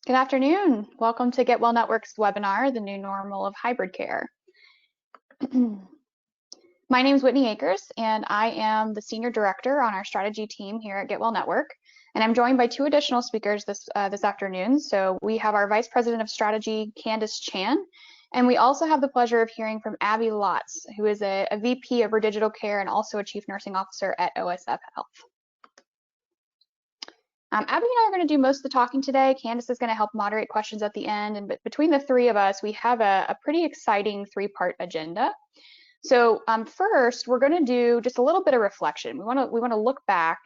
Good afternoon. Welcome to GetWell Network's webinar, The New Normal of Hybrid Care. My name is Whitney Akers, and I am the Senior Director on our strategy team here at GetWell Network. And I'm joined by two additional speakers this afternoon. So we have our Vice President of Strategy, Candace Chan, and we also have the pleasure of hearing from Abby Lotz, who is a VP over Digital Care and also a Chief Nursing Officer at OSF Health. Abby and I are going to do most of the talking today. Candace is going to help moderate questions at the end. And between the three of us, we have a pretty exciting three-part agenda. So first, we're going to do just a little bit of reflection. We want to look back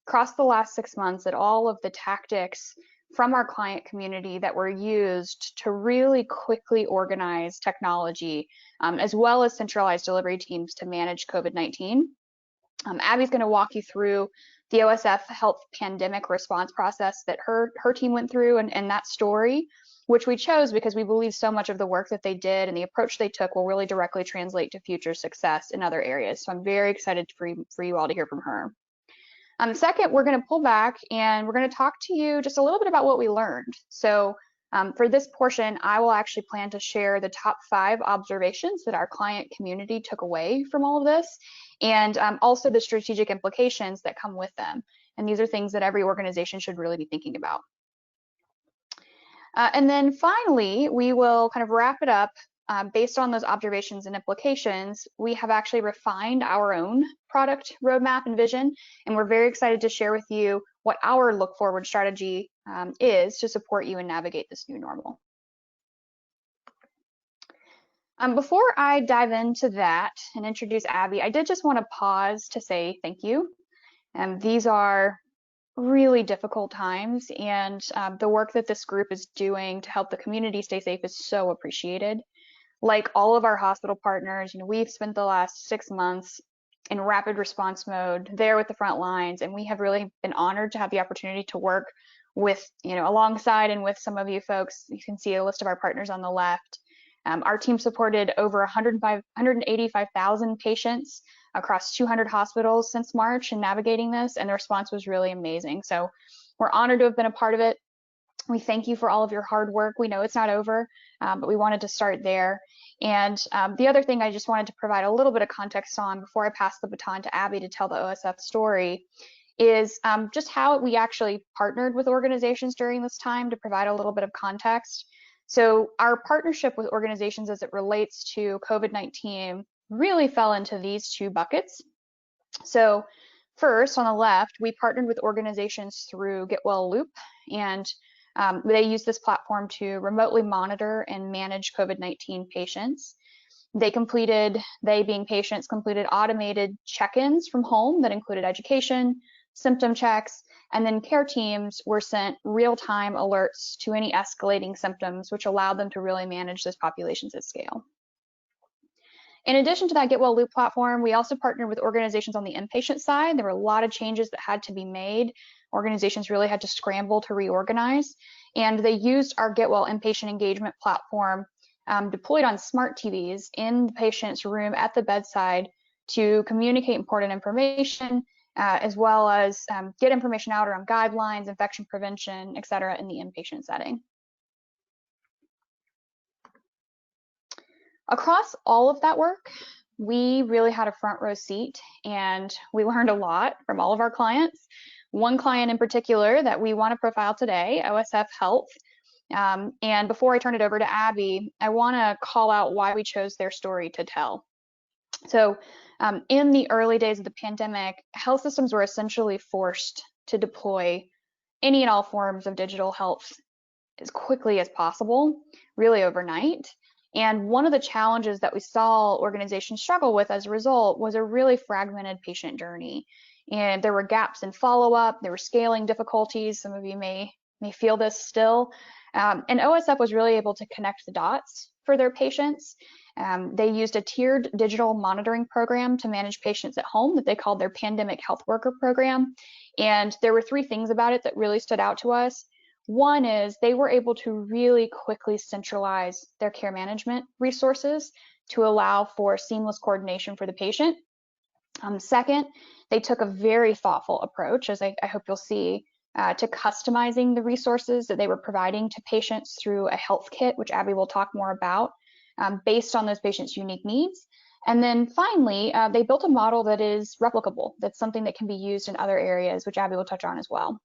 across the last 6 months at all of the tactics from our client community that were used to really quickly organize technology, as well as centralized delivery teams to manage COVID-19. Abby's going to walk you through the OSF Health pandemic response process that her team went through and that story, which we chose because we believe so much of the work that they did and the approach they took will really directly translate to future success in other areas. So I'm very excited for you all to hear from her. Second, we're going to pull back and we're going to talk to you just a little bit about what we learned. So for this portion, I will actually plan to share the top 5 observations that our client community took away from all of this, and also the strategic implications that come with them. And these are things that every organization should really be thinking about. And then finally, we will kind of wrap it up. Based on those observations and implications, we have actually refined our own product roadmap and vision, and we're very excited to share with you what our look forward strategy is to support you and navigate this new normal. Before I dive into that and introduce Abby, I did just want to pause to say thank you. These are really difficult times, and the work that this group is doing to help the community stay safe is so appreciated. Like all of our hospital partners, we've spent the last 6 months in rapid response mode there with the front lines, and we have really been honored to have the opportunity to work with, alongside and with some of you folks. You can see a list of our partners on the left. Our team supported over 185,000 patients across 200 hospitals since March in navigating this, and the response was really amazing. So we're honored to have been a part of it. We thank you for all of your hard work. We know it's not over, but we wanted to start there. And the other thing I just wanted to provide a little bit of context on before I pass the baton to Abby to tell the OSF story is just how we actually partnered with organizations during this time to provide a little bit of context. So our partnership with organizations as it relates to COVID-19 really fell into these 2 buckets. So first, on the left, we partnered with organizations through GetWell Loop, and they use this platform to remotely monitor and manage COVID-19 patients. They being patients, completed automated check-ins from home that included education, symptom checks, and then care teams were sent real-time alerts to any escalating symptoms, which allowed them to really manage those populations at scale. In addition to that GetWell Loop platform, we also partnered with organizations on the inpatient side. There were a lot of changes that had to be made. Organizations really had to scramble to reorganize, and they used our GetWell inpatient engagement platform deployed on smart TVs in the patient's room at the bedside to communicate important information, as well as get information out around guidelines, infection prevention, et cetera, in the inpatient setting. Across all of that work, we really had a front row seat, and we learned a lot from all of our clients. One client in particular that we want to profile today, OSF Health. And before I turn it over to Abby, I want to call out why we chose their story to tell. So in the early days of the pandemic, health systems were essentially forced to deploy any and all forms of digital health as quickly as possible, really overnight. And one of the challenges that we saw organizations struggle with as a result was a really fragmented patient journey. And there were gaps in follow-up, there were scaling difficulties. Some of you may feel this still. And OSF was really able to connect the dots for their patients. They used a tiered digital monitoring program to manage patients at home that they called their Pandemic Health Worker Program. And there were 3 things about it that really stood out to us. One is they were able to really quickly centralize their care management resources to allow for seamless coordination for the patient. Second, they took a very thoughtful approach, as I hope you'll see, to customizing the resources that they were providing to patients through a health kit, which Abby will talk more about, based on those patients' unique needs. And then finally, they built a model that is replicable. That's something that can be used in other areas, which Abby will touch on as well.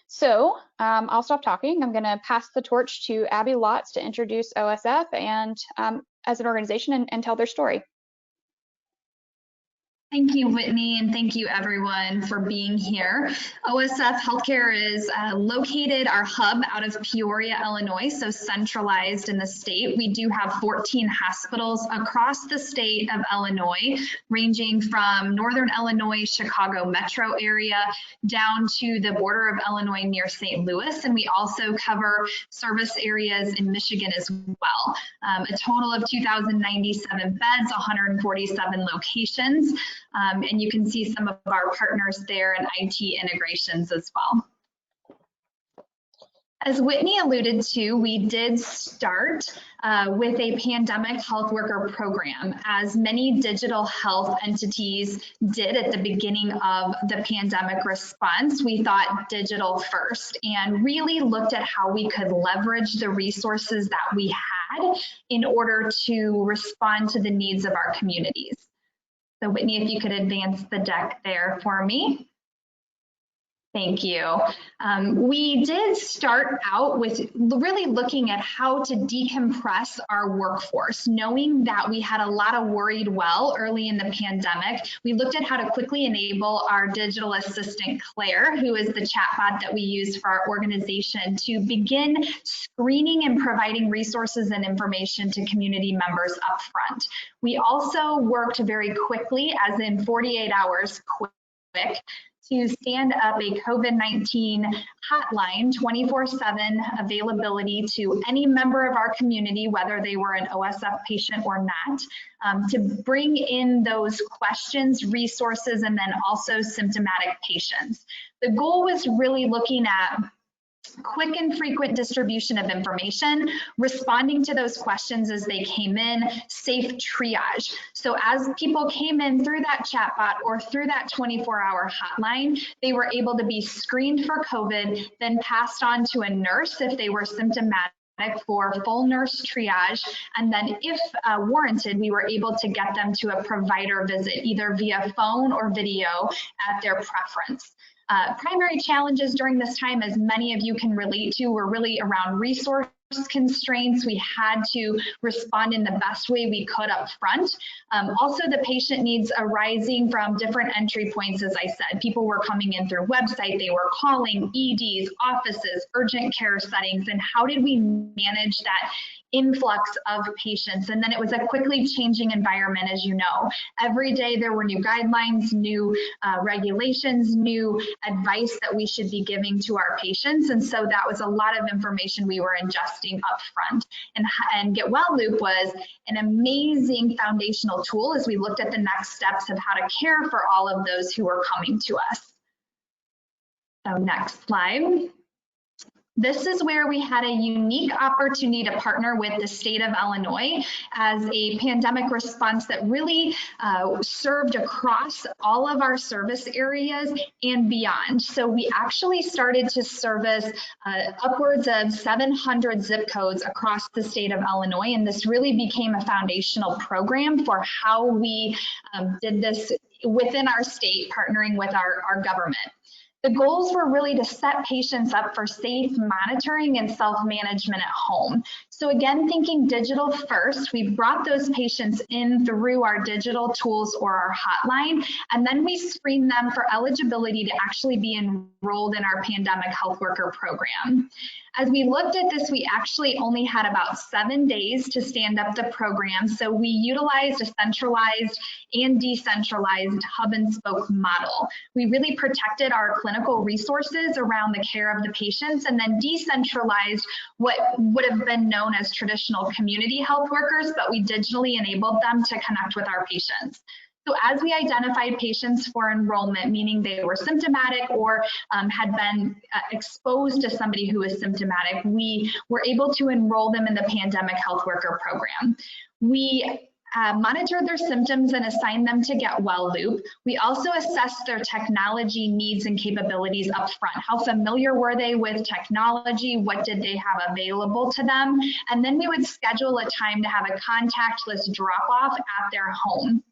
So I'll stop talking. I'm going to pass the torch to Abby Lotz to introduce OSF and as an organization and tell their story. Thank you, Whitney, and thank you everyone for being here. OSF HealthCare is located, our hub, out of Peoria, Illinois, so centralized in the state. We do have 14 hospitals across the state of Illinois, ranging from Northern Illinois, Chicago metro area, down to the border of Illinois near St. Louis, and we also cover service areas in Michigan as well. A total of 2,097 beds, 147 locations. And you can see some of our partners there and IT integrations as well. As Whitney alluded to, we did start with a pandemic health worker program, as many digital health entities did at the beginning of the pandemic response. We thought digital first and really looked at how we could leverage the resources that we had in order to respond to the needs of our communities. So Whitney, if you could advance the deck there for me. Thank you. We did start out with really looking at how to decompress our workforce, knowing that we had a lot of worried well early in the pandemic. We looked at how to quickly enable our digital assistant, Claire, who is the chatbot that we use for our organization, to begin screening and providing resources and information to community members up front. We also worked very quickly, as in 48 hours quick, to stand up a COVID-19 hotline, 24/7 availability to any member of our community, whether they were an OSF patient or not, to bring in those questions, resources, and then also symptomatic patients. The goal was really looking at quick and frequent distribution of information, responding to those questions as they came in, safe triage. So as people came in through that chatbot or through that 24-hour hotline, they were able to be screened for COVID, then passed on to a nurse if they were symptomatic for full nurse triage, and then if warranted, we were able to get them to a provider visit, either via phone or video at their preference. Primary challenges during this time, as many of you can relate to, were really around resource constraints. We had to respond in the best way we could up front. Also, the patient needs arising from different entry points, as I said. People were coming in through website, they were calling EDs, offices, urgent care settings, and how did we manage that influx of patients? And then it was a quickly changing environment, as you know. Every day there were new guidelines, new regulations, new advice that we should be giving to our patients. And so that was a lot of information we were ingesting up front. And GetWell Loop was an amazing foundational tool as we looked at the next steps of how to care for all of those who were coming to us. So next slide. This is where we had a unique opportunity to partner with the state of Illinois as a pandemic response that really served across all of our service areas and beyond. So we actually started to service upwards of 700 zip codes across the state of Illinois, and this really became a foundational program for how we did this within our state, partnering with our government. The goals were really to set patients up for safe monitoring and self-management at home. So again, thinking digital first, we brought those patients in through our digital tools or our hotline, and then we screened them for eligibility to actually be enrolled in our pandemic health worker program. As we looked at this, we actually only had about 7 days to stand up the program. So we utilized a centralized and decentralized hub and spoke model. We really protected our clinical resources around the care of the patients, and then decentralized what would have been known as traditional community health workers, but we digitally enabled them to connect with our patients. So as we identified patients for enrollment, meaning they were symptomatic or had been exposed to somebody who was symptomatic, we were able to enroll them in the pandemic health worker program. We monitored their symptoms and assigned them to GetWell Loop. We also assessed their technology needs and capabilities up front. How familiar were they with technology? What did they have available to them? And then we would schedule a time to have a contactless drop-off at their home.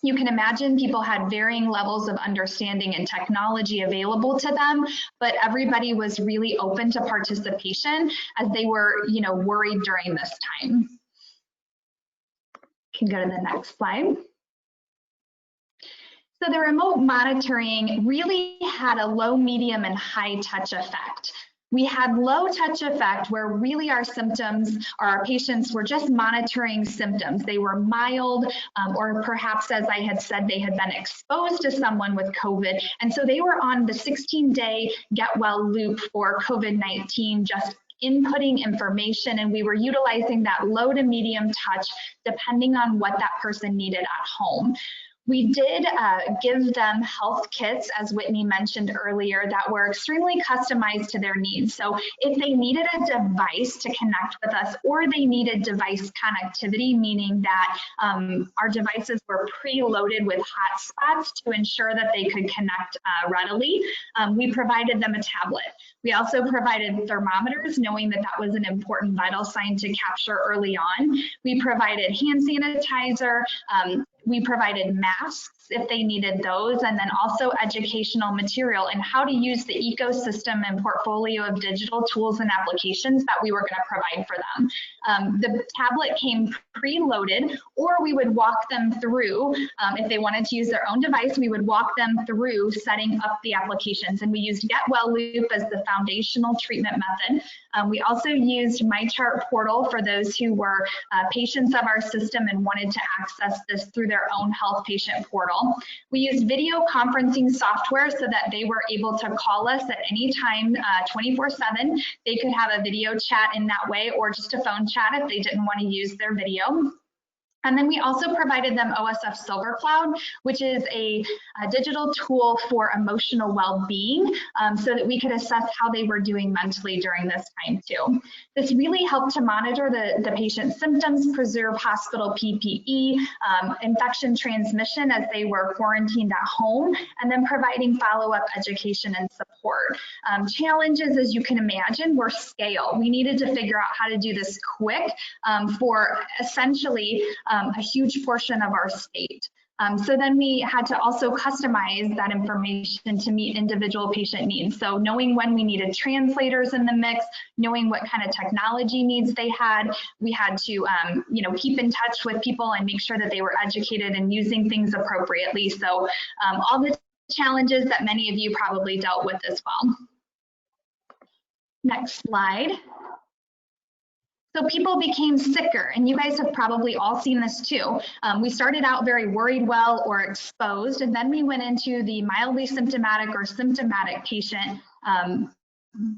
You can imagine people had varying levels of understanding and technology available to them, but everybody was really open to participation as they were, worried during this time. Can go to the next slide. So the remote monitoring really had a low, medium, and high touch effect. We had low touch effect where really our symptoms or our patients were just monitoring symptoms. They were mild, or perhaps, as I had said, they had been exposed to someone with COVID. And so they were on the 16-day GetWell loop for COVID-19, just inputting information, and we were utilizing that low to medium touch depending on what that person needed at home. We did give them health kits, as Whitney mentioned earlier, that were extremely customized to their needs. So if they needed a device to connect with us, or they needed device connectivity, meaning that our devices were preloaded with hotspots to ensure that they could connect readily, we provided them a tablet. We also provided thermometers, knowing that that was an important vital sign to capture early on. We provided hand sanitizer. We provided masks if they needed those, and then also educational material and how to use the ecosystem and portfolio of digital tools and applications that we were going to provide for them. The tablet came preloaded, or we would walk them through, if they wanted to use their own device, we would walk them through setting up the applications. And we used GetWell Loop as the foundational treatment method. We also used MyChart Portal for those who were patients of our system and wanted to access this through their own health patient portal. We used video conferencing software so that they were able to call us at any time 24/7. They could have a video chat in that way, or just a phone chat if they didn't want to use their video. And then we also provided them OSF Silver Cloud, which is a digital tool for emotional well-being, so that we could assess how they were doing mentally during this time too. This really helped to monitor the patient's symptoms, preserve hospital PPE, infection transmission as they were quarantined at home, and then providing follow-up education and support. Challenges, as you can imagine, were scale. We needed to figure out how to do this quick for essentially a huge portion of our state. So then we had to also customize that information to meet individual patient needs. So knowing when we needed translators in the mix, knowing what kind of technology needs they had, we had to keep in touch with people and make sure that they were educated and using things appropriately. So all the challenges that many of you probably dealt with as well. Next slide. So people became sicker, and you guys have probably all seen this too. We started out very worried well or exposed, and then we went into the mildly symptomatic or symptomatic patient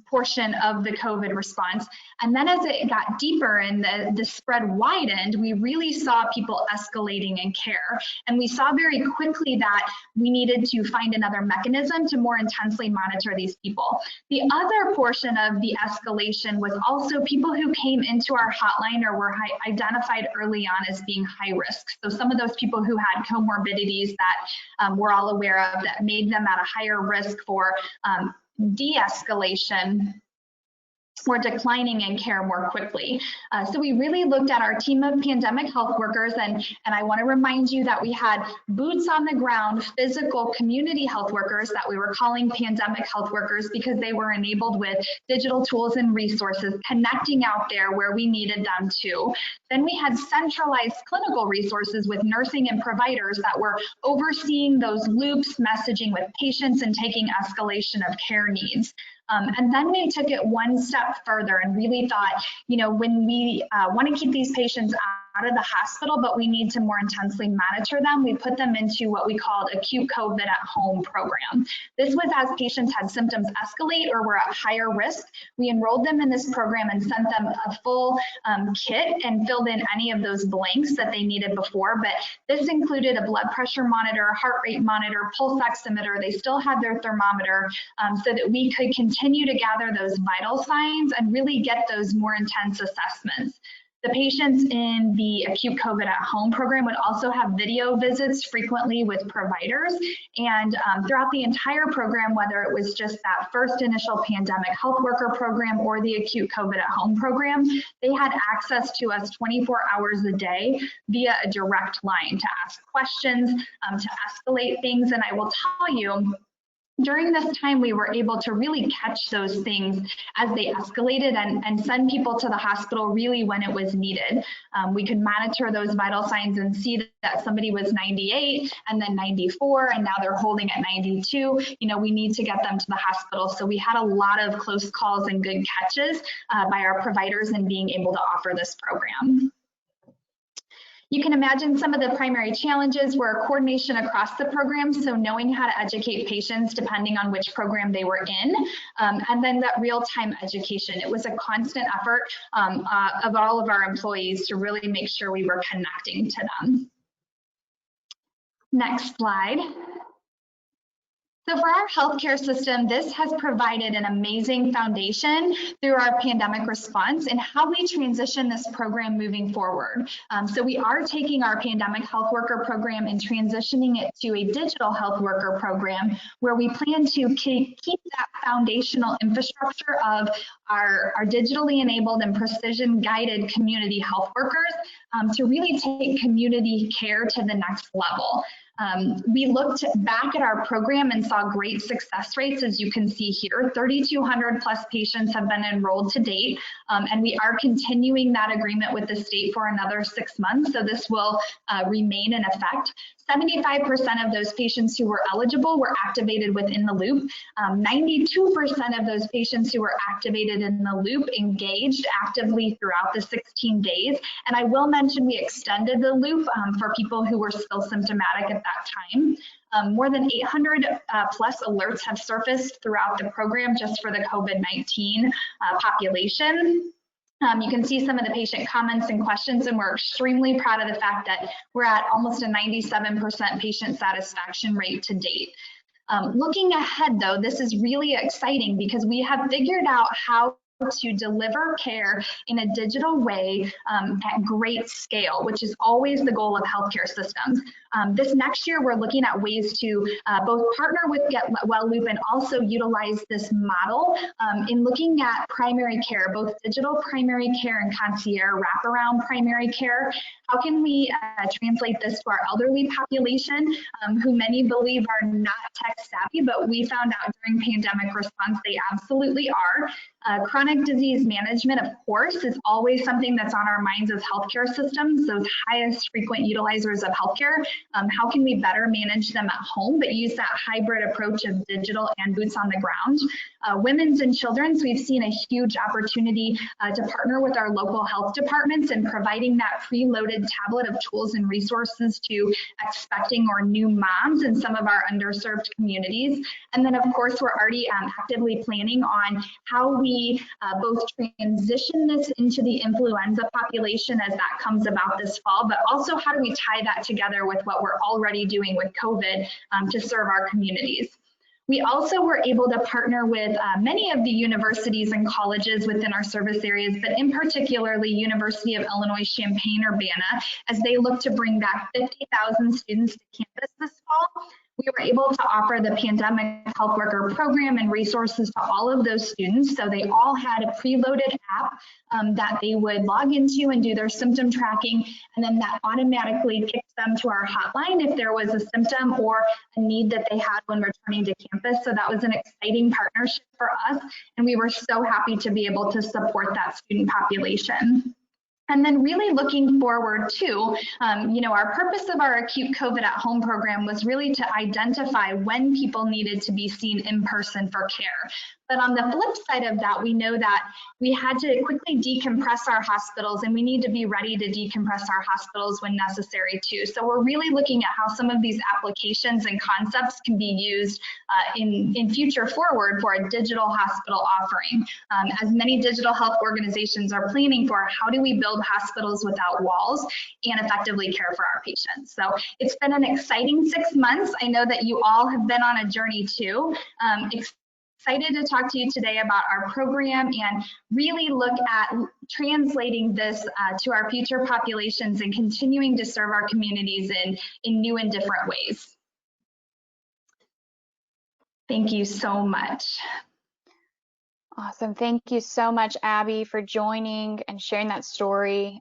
portion of the COVID response. And then as it got deeper and the spread widened, we really saw people escalating in care. And we saw very quickly that we needed to find another mechanism to more intensely monitor these people. The other portion of the escalation was also people who came into our hotline or were identified early on as being high risk. So some of those people who had comorbidities that we're all aware of that made them at a higher risk for de-escalation or declining in care more quickly. So we really looked at our team of pandemic health workers, and I want to remind you that we had boots on the ground, physical community health workers that we were calling pandemic health workers because they were enabled with digital tools and resources, connecting out there where we needed them to. Then we had centralized clinical resources with nursing and providers that were overseeing those loops, messaging with patients, and taking escalation of care needs. And then we took it one step further and really thought, when we want to keep these patients out of the hospital, but we need to more intensely monitor them, we put them into what we called acute COVID at home program. This was as patients had symptoms escalate or were at higher risk. We enrolled them in this program and sent them a full kit and filled in any of those blanks that they needed before. But this included a blood pressure monitor, heart rate monitor, pulse oximeter. They still had their thermometer so that we could continue to gather those vital signs and really get those more intense assessments. The patients in the acute COVID at home program would also have video visits frequently with providers. And throughout the entire program, whether it was just that first initial pandemic health worker program or the acute COVID at home program, they had access to us 24 hours a day via a direct line to ask questions, to escalate things. And I will tell you, during this time, we were able to really catch those things as they escalated and send people to the hospital really when it was needed. We could monitor those vital signs and see that somebody was 98 and then 94, and now they're holding at 92. You know, we need to get them to the hospital. So we had a lot of close calls and good catches by our providers in being able to offer this program. You can imagine some of the primary challenges were coordination across the program, so knowing how to educate patients depending on which program they were in, and then that real-time education. It was a constant effort of all of our employees to really make sure we were connecting to them. Next slide. So for our healthcare system, this has provided an amazing foundation through our pandemic response and how we transition this program moving forward. So we are taking our pandemic health worker program and transitioning it to a digital health worker program where we plan to keep that foundational infrastructure of our digitally enabled and precision guided community health workers to really take community care to the next level. We looked back at our program and saw great success rates, as you can see here. 3,200 plus patients have been enrolled to date, and we are continuing that agreement with the state for another 6 months, so this will remain in effect. 75% of those patients who were eligible were activated within the loop. 92% of those patients who were activated in the loop engaged actively throughout the 16 days. And I will mention we extended the loop for people who were still symptomatic at that time. More than 800 plus alerts have surfaced throughout the program just for the COVID-19 population. You can see some of the patient comments and questions, and we're extremely proud of the fact that we're at almost a 97% patient satisfaction rate to date. Looking ahead though, this is really exciting because we have figured out how to deliver care in a digital way at great scale, which is always the goal of healthcare systems. This next year, we're looking at ways to both partner with GetWell Loop and also utilize this model in looking at primary care, both digital primary care and concierge wraparound primary care. How can we translate this to our elderly population, who many believe are not tech savvy, but we found out during pandemic response they absolutely are. Chronic disease management, of course, is always something that's on our minds as healthcare systems, those highest frequent utilizers of healthcare. How can we better manage them at home, but use that hybrid approach of digital and boots on the ground? Women's and children's, we've seen a huge opportunity to partner with our local health departments in providing that preloaded tablet of tools and resources to expecting or new moms in some of our underserved communities. And then, of course, we're already actively planning on how we both transition this into the influenza population as that comes about this fall, but also how do we tie that together with what we're already doing with COVID to serve our communities. We also were able to partner with many of the universities and colleges within our service areas, but in particularly University of Illinois Champaign-Urbana, as they look to bring back 50,000 students to campus this fall. We were able to offer the pandemic health worker program and resources to all of those students. So they all had a preloaded app that they would log into and do their symptom tracking. And then that automatically kicked them to our hotline if there was a symptom or a need that they had when returning to campus. So that was an exciting partnership for us. And we were so happy to be able to support that student population. And then really looking forward to, our purpose of our acute COVID at home program was really to identify when people needed to be seen in person for care. But on the flip side of that, we know that we had to quickly decompress our hospitals, and we need to be ready to decompress our hospitals when necessary too. So we're really looking at how some of these applications and concepts can be used in future forward for a digital hospital offering. As many digital health organizations are planning for, how do we build hospitals without walls and effectively care for our patients? So it's been an exciting 6 months. I know that you all have been on a journey too. excited to talk to you today about our program and really look at translating this to our future populations and continuing to serve our communities in new and different ways. Thank you so much. Awesome. Thank you so much, Abby, for joining and sharing that story.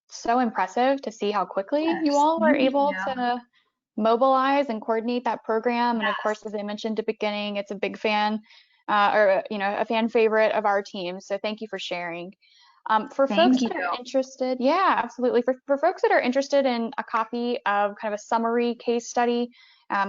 So impressive to see how quickly you all were able to mobilize and coordinate that program. And of course, as I mentioned at the beginning, it's a big fan or, a fan favorite of our team. So thank you for sharing. For folks that are interested, yeah, absolutely. For folks that are interested in a copy of kind of a summary case study,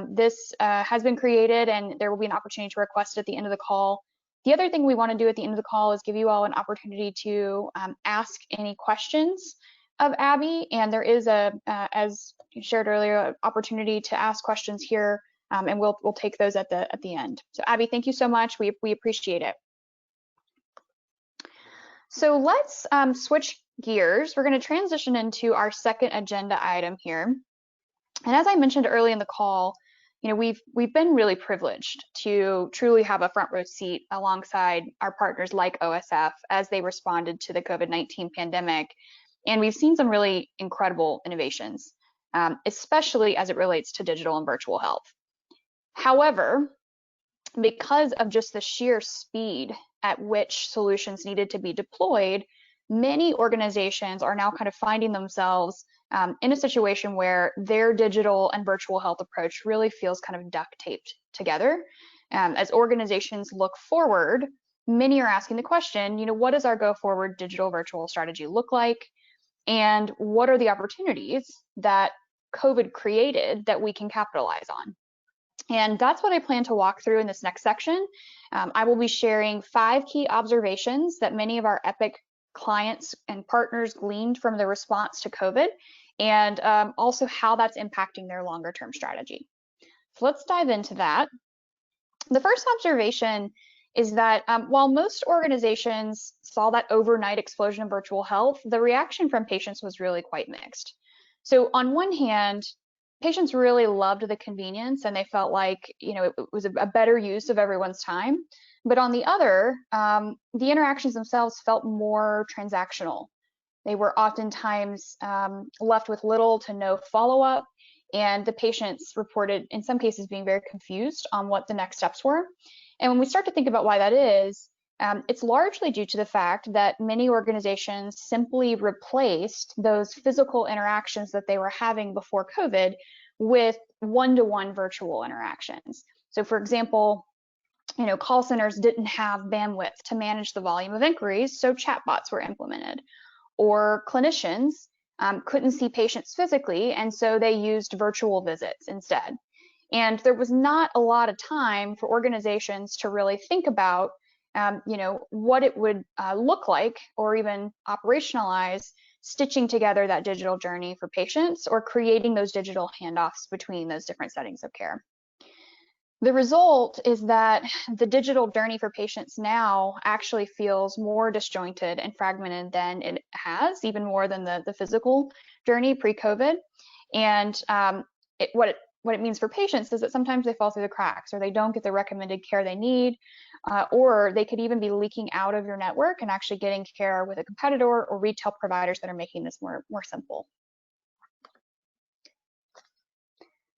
this has been created and there will be an opportunity to request it at the end of the call. The other thing we want to do at the end of the call is give you all an opportunity to ask any questions of Abby, and there is as you shared earlier, an opportunity to ask questions here, and we'll take those at the end. So Abby, thank you so much. We appreciate it. So let's switch gears. We're going to transition into our second agenda item here, and as I mentioned early in the call, we've been really privileged to truly have a front row seat alongside our partners like OSF as they responded to the COVID-19 pandemic. And we've seen some really incredible innovations, especially as it relates to digital and virtual health. However, because of just the sheer speed at which solutions needed to be deployed, many organizations are now kind of finding themselves in a situation where their digital and virtual health approach really feels kind of duct taped together. As organizations look forward, many are asking the question, what does our go forward digital virtual strategy look like? And what are the opportunities that COVID created that we can capitalize on? And that's what I plan to walk through in this next section. I will be sharing 5 key observations that many of our Epic clients and partners gleaned from the response to COVID, and also how that's impacting their longer term strategy. So let's dive into that. The first observation is that while most organizations saw that overnight explosion of virtual health, the reaction from patients was really quite mixed. So on one hand, patients really loved the convenience and they felt like it was a better use of everyone's time. But on the other, the interactions themselves felt more transactional. They were oftentimes left with little to no follow-up, and the patients reported in some cases being very confused on what the next steps were. And when we start to think about why that is, it's largely due to the fact that many organizations simply replaced those physical interactions that they were having before COVID with one-to-one virtual interactions. So for example, call centers didn't have bandwidth to manage the volume of inquiries, so chatbots were implemented. Or clinicians couldn't see patients physically, and so they used virtual visits instead. And there was not a lot of time for organizations to really think about, what it would look like or even operationalize stitching together that digital journey for patients or creating those digital handoffs between those different settings of care. The result is that the digital journey for patients now actually feels more disjointed and fragmented than it has, even more than the physical journey pre-COVID. And what it means for patients is that sometimes they fall through the cracks or they don't get the recommended care they need, or they could even be leaking out of your network and actually getting care with a competitor or retail providers that are making this more simple.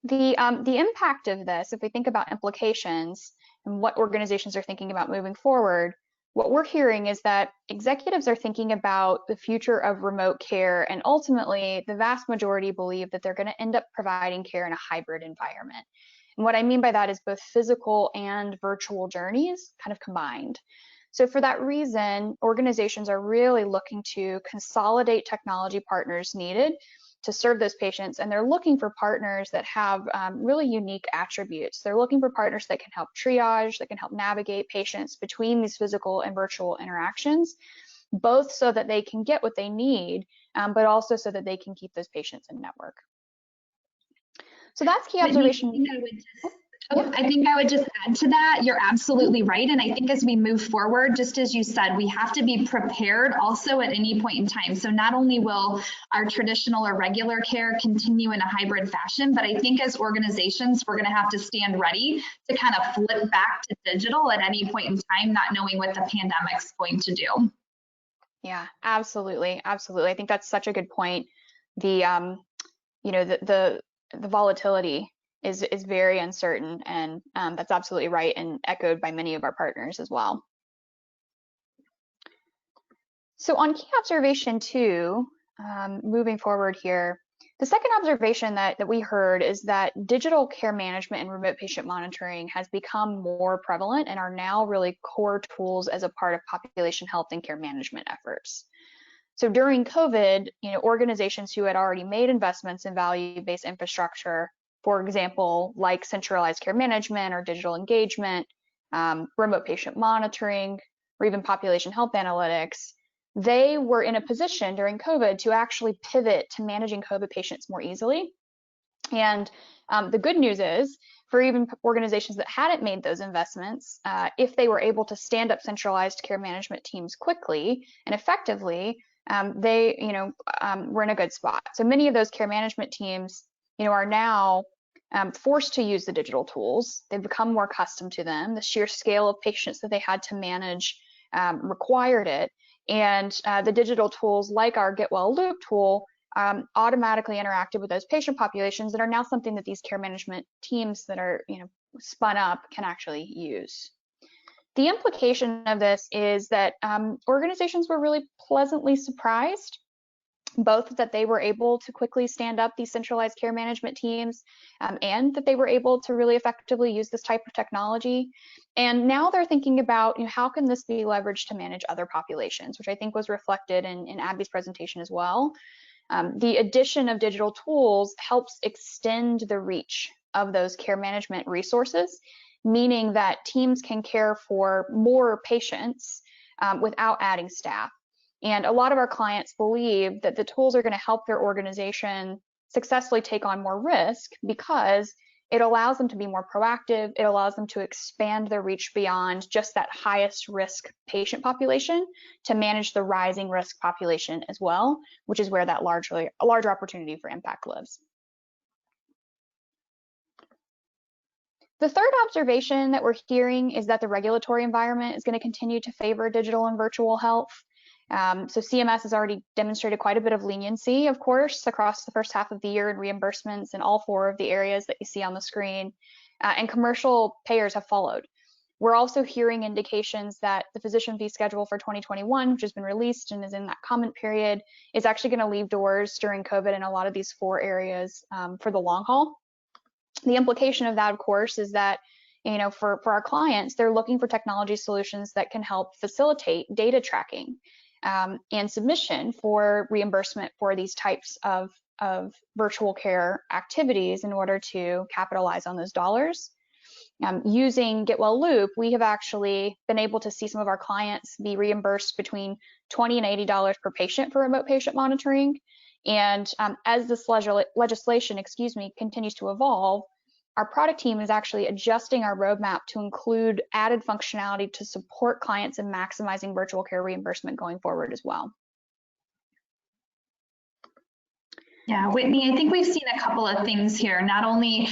The impact of this, if we think about implications and what organizations are thinking about moving forward, what we're hearing is that executives are thinking about the future of remote care, and ultimately the vast majority believe that they're going to end up providing care in a hybrid environment. And what I mean by that is both physical and virtual journeys kind of combined. So for that reason, organizations are really looking to consolidate technology partners needed to serve those patients, and they're looking for partners that have really unique attributes. They're looking for partners that can help triage, that can help navigate patients between these physical and virtual interactions, both so that they can get what they need, but also so that they can keep those patients in network. So that's key observation. Oh, I think I would just add to that. You're absolutely right. And I think as we move forward, just as you said, we have to be prepared also at any point in time. So not only will our traditional or regular care continue in a hybrid fashion, but I think as organizations, we're going to have to stand ready to kind of flip back to digital at any point in time, not knowing what the pandemic's going to do. Yeah, absolutely. Absolutely. I think that's such a good point. The you know, the volatility is very uncertain, and that's absolutely right and echoed by many of our partners as well. So on key observation 2, moving forward here, the second observation that we heard is that digital care management and remote patient monitoring has become more prevalent and are now really core tools as a part of population health and care management efforts. So during COVID, organizations who had already made investments in value-based infrastructure, for example, like centralized care management or digital engagement, remote patient monitoring, or even population health analytics, they were in a position during COVID to actually pivot to managing COVID patients more easily. And the good news is, for even organizations that hadn't made those investments, if they were able to stand up centralized care management teams quickly and effectively, they, were in a good spot. So many of those care management teams, are now forced to use the digital tools. They've become more accustomed to them. The sheer scale of patients that they had to manage required it. And the digital tools like our GetWell Loop tool automatically interacted with those patient populations that are now something that these care management teams that are, spun up can actually use. The implication of this is that organizations were really pleasantly surprised, both that they were able to quickly stand up these centralized care management teams and that they were able to really effectively use this type of technology. And now they're thinking about, how can this be leveraged to manage other populations, which I think was reflected in Abby's presentation as well. The addition of digital tools helps extend the reach of those care management resources, meaning that teams can care for more patients without adding staff. And a lot of our clients believe that the tools are going to help their organization successfully take on more risk because it allows them to be more proactive. It allows them to expand their reach beyond just that highest risk patient population to manage the rising risk population as well, which is where that larger opportunity for impact lives. The third observation that we're hearing is that the regulatory environment is going to continue to favor digital and virtual health. So CMS has already demonstrated quite a bit of leniency, of course, across the first half of the year in reimbursements in all 4 of the areas that you see on the screen, and commercial payers have followed. We're also hearing indications that the physician fee schedule for 2021, which has been released and is in that comment period, is actually going to leave doors during COVID in a lot of these 4 areas for the long haul. The implication of that, of course, is that for our clients, they're looking for technology solutions that can help facilitate data tracking and submission for reimbursement for these types of virtual care activities in order to capitalize on those dollars. Using GetWell Loop, we have actually been able to see some of our clients be reimbursed between $20 and $80 per patient for remote patient monitoring. And as this legislation, continues to evolve, our product team is actually adjusting our roadmap to include added functionality to support clients in maximizing virtual care reimbursement going forward as well. Yeah, Whitney, I think we've seen a couple of things here. Not only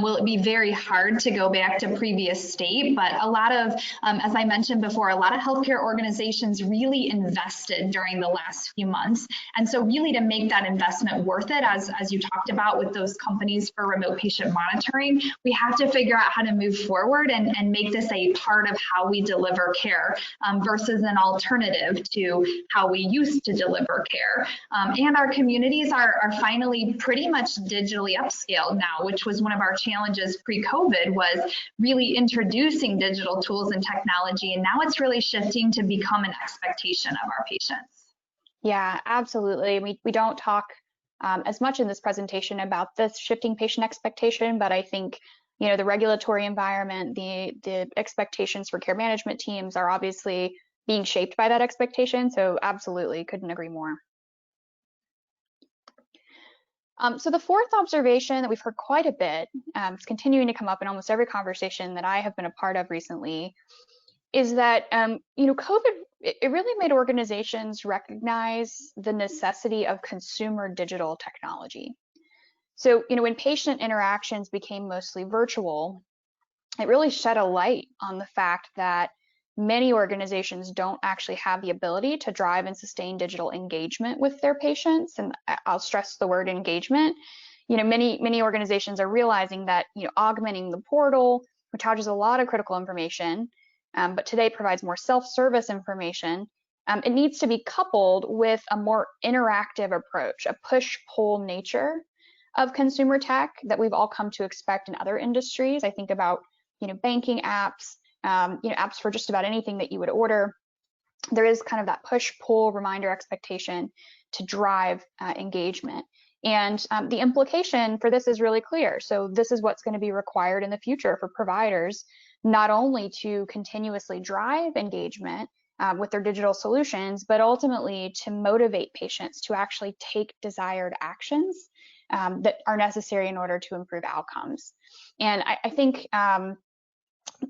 will it be very hard to go back to previous state, but a lot of, as I mentioned before, a lot of healthcare organizations really invested during the last few months. And so really to make that investment worth it, as you talked about with those companies for remote patient monitoring, we have to figure out how to move forward and make this a part of how we deliver care versus an alternative to how we used to deliver care. And our communities are finally pretty much digitally upscaled now, which was one of our challenges pre-COVID, was really introducing digital tools and technology. And now it's really shifting to become an expectation of our patients. Yeah, absolutely. We don't talk as much in this presentation about this shifting patient expectation, but I think the regulatory environment, the expectations for care management teams are obviously being shaped by that expectation. So absolutely, couldn't agree more. So the fourth observation that we've heard quite a bit, it's continuing to come up in almost every conversation that I have been a part of recently, is that COVID, it really made organizations recognize the necessity of consumer digital technology. So when patient interactions became mostly virtual, it really shed a light on the fact that many organizations don't actually have the ability to drive and sustain digital engagement with their patients. And I'll stress the word engagement. Many organizations are realizing that augmenting the portal, which houses a lot of critical information, but today provides more self-service information, it needs to be coupled with a more interactive approach, a push-pull nature of consumer tech that we've all come to expect in other industries. I think about banking apps, apps for just about anything that you would order. There is kind of that push-pull reminder expectation to drive engagement. And the implication for this is really clear. So this is what's going to be required in the future for providers, not only to continuously drive engagement with their digital solutions, but ultimately to motivate patients to actually take desired actions that are necessary in order to improve outcomes. And I think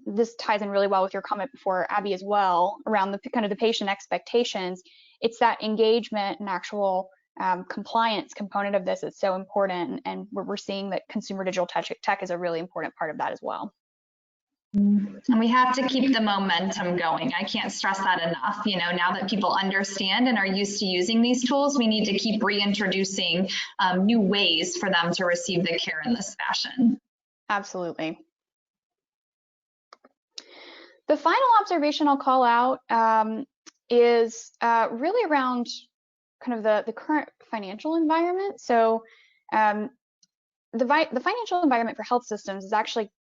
this ties in really well with your comment before, Abby, as well, around the kind of the patient expectations. It's that engagement and actual compliance component of this is so important, and we're seeing that consumer digital tech is a really important part of that as well. And we have to keep the momentum going. I can't stress that enough. Now that people understand and are used to using these tools, we need to keep reintroducing new ways for them to receive the care in this fashion. Absolutely. The final observation I'll call out is really around kind of the current financial environment. So the financial environment for health systems is actually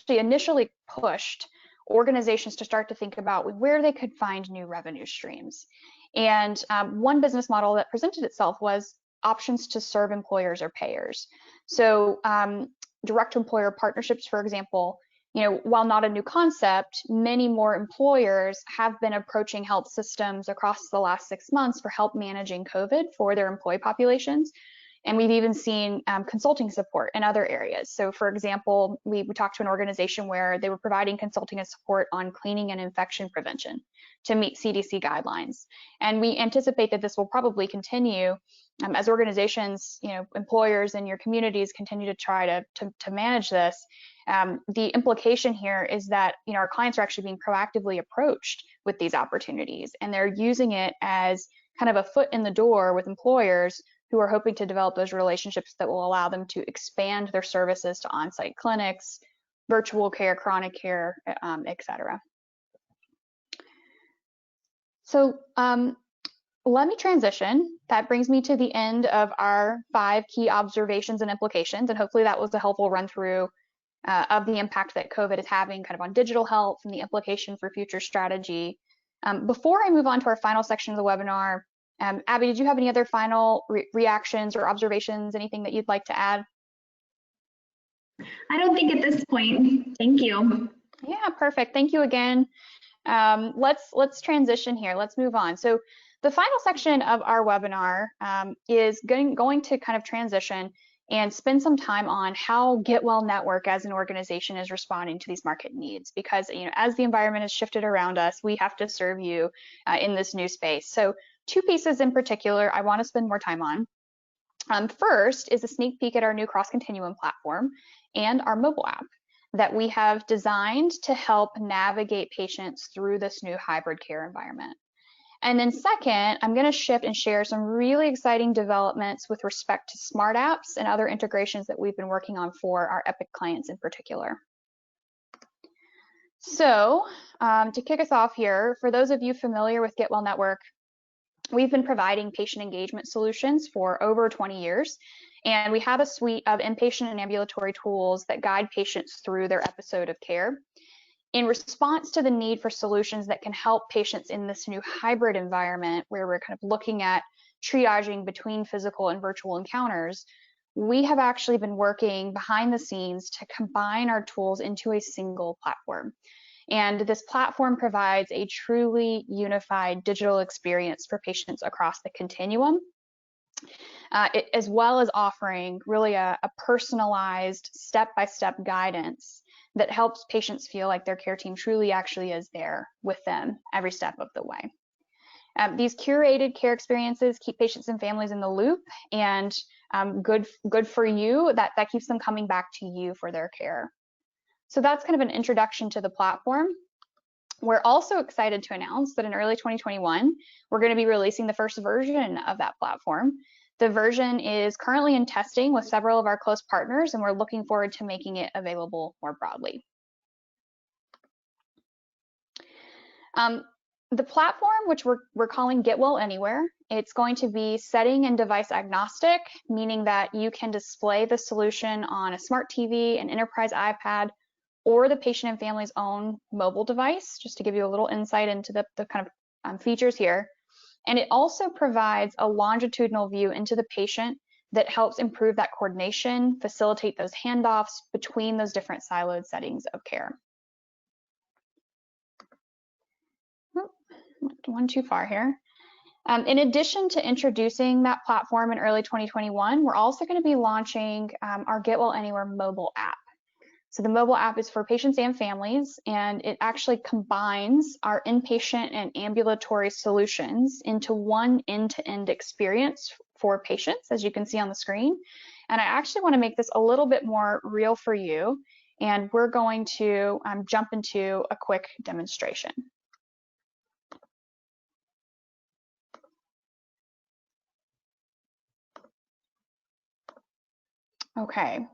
initially pushed organizations to start to think about where they could find new revenue streams. And one business model that presented itself was options to serve employers or payers. So direct employer partnerships, for example, while not a new concept, many more employers have been approaching health systems across the last 6 months for help managing COVID for their employee populations. And we've even seen consulting support in other areas. So for example, we talked to an organization where they were providing consulting and support on cleaning and infection prevention to meet CDC guidelines. And we anticipate that this will probably continue as organizations, employers in your communities continue to try to manage this. The implication here is that our clients are actually being proactively approached with these opportunities, and they're using it as kind of a foot in the door with employers who are hoping to develop those relationships that will allow them to expand their services to on-site clinics, virtual care, chronic care, et cetera. So let me transition. That brings me to the end of our 5 key observations and implications, and hopefully that was a helpful run through of the impact that COVID is having kind of on digital health and the implication for future strategy. Before I move on to our final section of the webinar, Abby, did you have any other final reactions or observations, anything that you'd like to add? I don't think at this point. Thank you. Yeah, perfect. Thank you again. Let's transition here. Let's move on. So the final section of our webinar is going to kind of transition and spend some time on how GetWell Network as an organization is responding to these market needs, because as the environment has shifted around us, we have to serve you in this new space. So 2 pieces in particular I want to spend more time on. First is a sneak peek at our new Cross Continuum platform and our mobile app that we have designed to help navigate patients through this new hybrid care environment. And then second, I'm going to shift and share some really exciting developments with respect to smart apps and other integrations that we've been working on for our Epic clients in particular. So to kick us off here, for those of you familiar with GetWell Network, we've been providing patient engagement solutions for over 20 years, and we have a suite of inpatient and ambulatory tools that guide patients through their episode of care. In response to the need for solutions that can help patients in this new hybrid environment where we're kind of looking at triaging between physical and virtual encounters, we have actually been working behind the scenes to combine our tools into a single platform. And this platform provides a truly unified digital experience for patients across the continuum. as well as offering really a personalized step-by-step guidance that helps patients feel like their care team truly actually is there with them every step of the way. These curated care experiences keep patients and families in the loop, and good for you, that keeps them coming back to you for their care. So that's kind of an introduction to the platform. We're also excited to announce that in early 2021, we're going to be releasing the first version of that platform. The version is currently in testing with several of our close partners, and we're looking forward to making it available more broadly. The platform, which we're calling GetWell Anywhere, it's going to be setting and device agnostic, meaning that you can display the solution on a smart TV, an enterprise iPad, or the patient and family's own mobile device, just to give you a little insight into the kind of features here. And it also provides a longitudinal view into the patient that helps improve that coordination, facilitate those handoffs between those different siloed settings of care. One too far here. In addition to introducing that platform in early 2021, we're also going to be launching our GetWell Anywhere mobile app. So the mobile app is for patients and families, and it actually combines our inpatient and ambulatory solutions into one end-to-end experience for patients, as you can see on the screen. And I actually want to make this a little bit more real for you, and we're going to jump into a quick demonstration. Okay,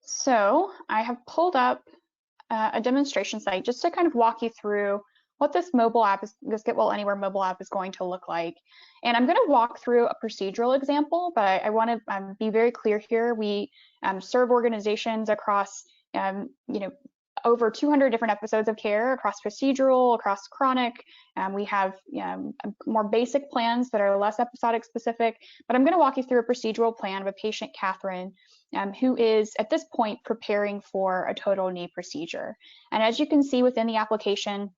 so I have pulled up a demonstration site just to kind of walk you through what this mobile app is, this GetWell Anywhere mobile app is going to look like. And I'm going to walk through a procedural example, but I want to be very clear here. We serve organizations across, over 200 different episodes of care across procedural, across chronic. We have more basic plans that are less episodic specific, but I'm going to walk you through a procedural plan of a patient, Catherine, who is at this point preparing for a total knee procedure. And as you can see within the application,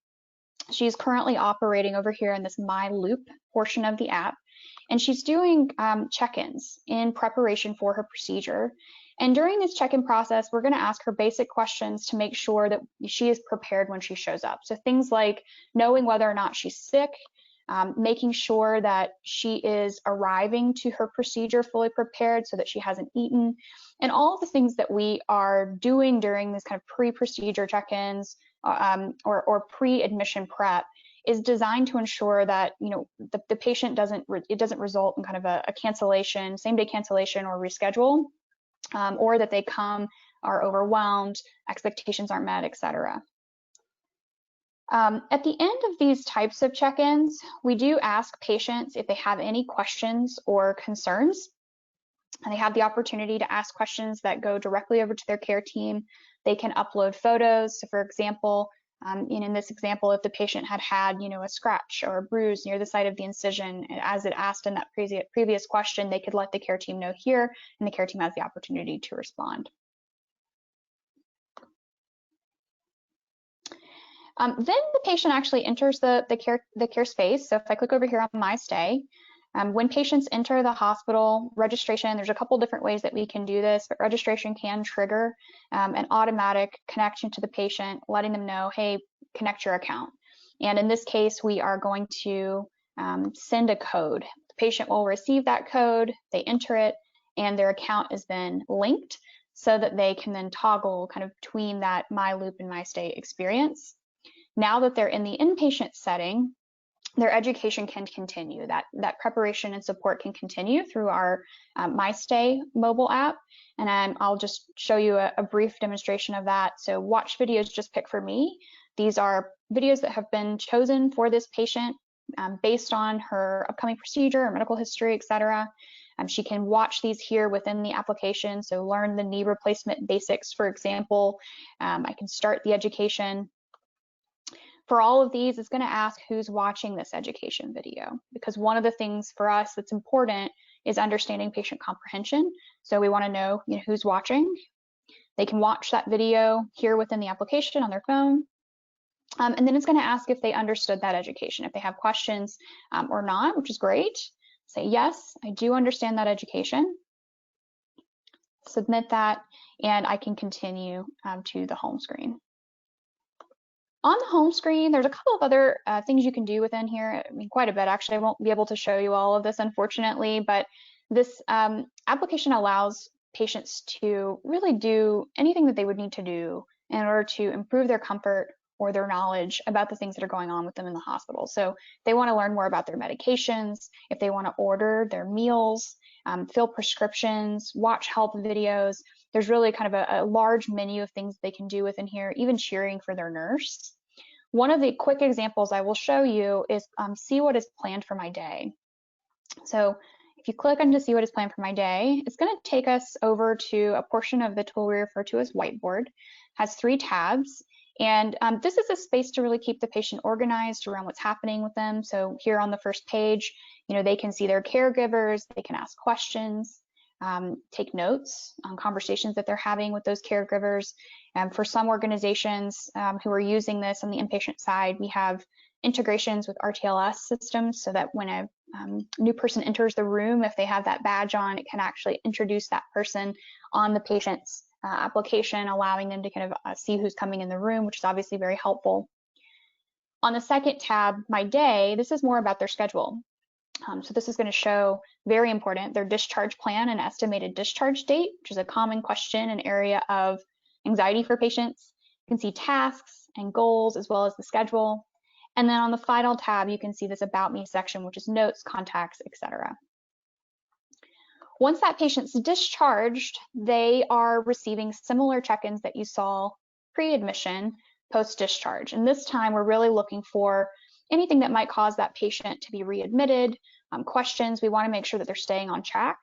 she's currently operating over here in this My Loop portion of the app, and she's doing check-ins in preparation for her procedure. And during this check-in process, we're going to ask her basic questions to make sure that she is prepared when she shows up. So things like knowing whether or not she's sick, making sure that she is arriving to her procedure fully prepared so that she hasn't eaten, and all of the things that we are doing during this kind of pre-procedure check-ins or pre-admission prep is designed to ensure that the patient doesn't result in kind of a cancellation, same-day cancellation or reschedule, or that they are overwhelmed, expectations aren't met, etc. At the end of these types of check-ins, we do ask patients if they have any questions or concerns, and they have the opportunity to ask questions that go directly over to their care team. They can upload photos. So for example, in this example, if the patient had a scratch or a bruise near the site of the incision, as it asked in that previous question, they could let the care team know here, and the care team has the opportunity to respond. Then the patient actually enters the care space. So if I click over here on My Stay, when patients enter the hospital, registration, there's a couple different ways that we can do this, but registration can trigger an automatic connection to the patient, letting them know, hey, connect your account. And in this case, we are going to send a code. The patient will receive that code, they enter it, and their account is then linked so that they can then toggle kind of between that My Loop and My Stay experience. Now that they're in the inpatient setting, their education can continue. That preparation and support can continue through our My Stay mobile app. And I'll just show you a brief demonstration of that. So watch videos just pick for me. These are videos that have been chosen for this patient based on her upcoming procedure, her medical history, etc. She can watch these here within the application. So learn the knee replacement basics, for example. I can start the education. For all of these, it's going to ask who's watching this education video, because one of the things for us that's important is understanding patient comprehension. So we want to know, who's watching. They can watch that video here within the application on their phone. And then it's going to ask if they understood that education, if they have questions or not, which is great. say, yes, I do understand that education, submit that, and I can continue to the home screen. On the home screen, there's a couple of other things you can do within here. I mean, quite a bit, actually. I won't be able to show you all of this, unfortunately, but this application allows patients to really do anything that they would need to do in order to improve their comfort or their knowledge about the things that are going on with them in the hospital. So they want to learn more about their medications, if they want to order their meals, fill prescriptions, watch health videos. There's really kind of a large menu of things they can do within here, even cheering for their nurse. One of the quick examples I will show you is see what is planned for my day. So if you click on to see what is planned for my day, it's going to take us over to a portion of the tool we refer to as whiteboard. It has 3 tabs. And this is a space to really keep the patient organized around what's happening with them. So here on the first page, they can see their caregivers, they can ask questions, take notes on conversations that they're having with those caregivers. For some organizations who are using this on the inpatient side, we have integrations with RTLS systems so that when a new person enters the room, if they have that badge on, it can actually introduce that person on the patient's application, allowing them to kind of see who's coming in the room, which is obviously very helpful. On the second tab, My Day, this is more about their schedule. So this is going to show, very important, their discharge plan and estimated discharge date, which is a common question and area of anxiety for patients. You can see tasks and goals as well as the schedule. And then on the final tab, you can see this About Me section, which is notes, contacts, etc. Once that patient's discharged, they are receiving similar check-ins that you saw pre-admission, post-discharge. And this time, we're really looking for anything that might cause that patient to be readmitted, questions. We want to make sure that they're staying on track.